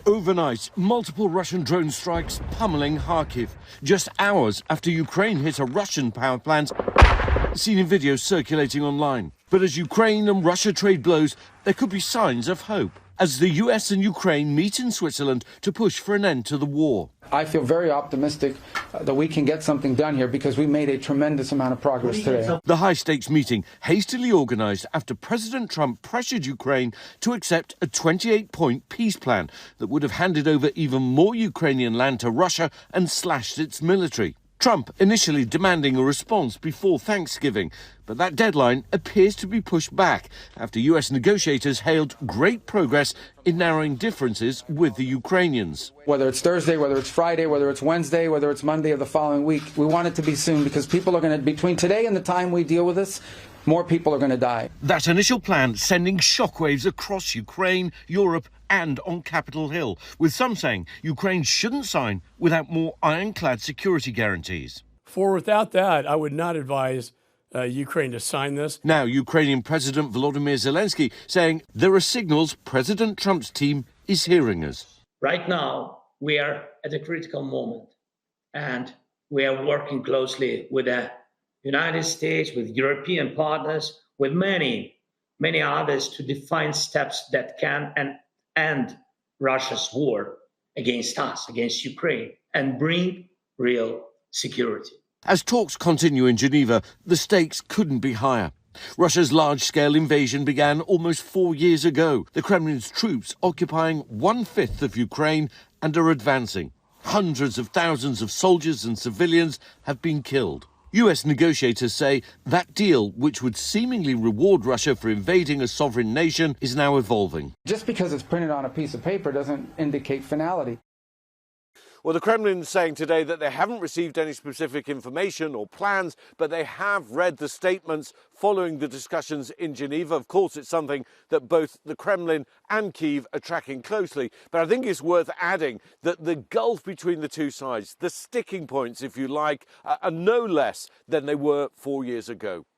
Overnight, multiple Russian drone strikes pummeling Kharkiv, just hours after Ukraine hit a Russian power plant, seen in videos circulating online. But as Ukraine and Russia trade blows, there could be signs of hope as the US and Ukraine meet in Switzerland to push for an end to the war. I feel very optimistic that we can get something done here because we made a tremendous amount of progress today. The high-stakes meeting, hastily organised after President Trump pressured Ukraine to accept a 28-point peace plan that would have handed over even more Ukrainian land to Russia and slashed its military. Trump initially demanding a response before Thanksgiving, but that deadline appears to be pushed back after US negotiators hailed great progress in narrowing differences with the Ukrainians. Whether it's Thursday, whether it's Friday, whether it's Wednesday, whether it's Monday of the following week, we want it to be soon because people are going to, between today and the time we deal with this, more people are going to die. That initial plan sending shockwaves across Ukraine, Europe and on Capitol Hill, with some saying Ukraine shouldn't sign without more ironclad security guarantees. For without that, I would not advise Ukraine to sign this. Now, Ukrainian President Volodymyr Zelensky saying there are signals President Trump's team is hearing us. Right now, we are at a critical moment, and we are working closely with the United States, with European partners, with many others to define steps that can end Russia's war against us, against Ukraine, and bring real security. As talks continue in Geneva, the stakes couldn't be higher. Russia's large-scale invasion began almost 4 years ago. The Kremlin's troops occupying 1/5 of Ukraine and are advancing. Hundreds of thousands of soldiers and civilians have been killed. US negotiators say that deal, which would seemingly reward Russia for invading a sovereign nation, is now evolving. Just because it's printed on a piece of paper doesn't indicate finality. Well, the Kremlin is saying today that they haven't received any specific information or plans, but they have read the statements following the discussions in Geneva. Of course, it's something that both the Kremlin and Kyiv are tracking closely. But I think it's worth adding that the gulf between the two sides, the sticking points, if you like, are no less than they were 4 years ago.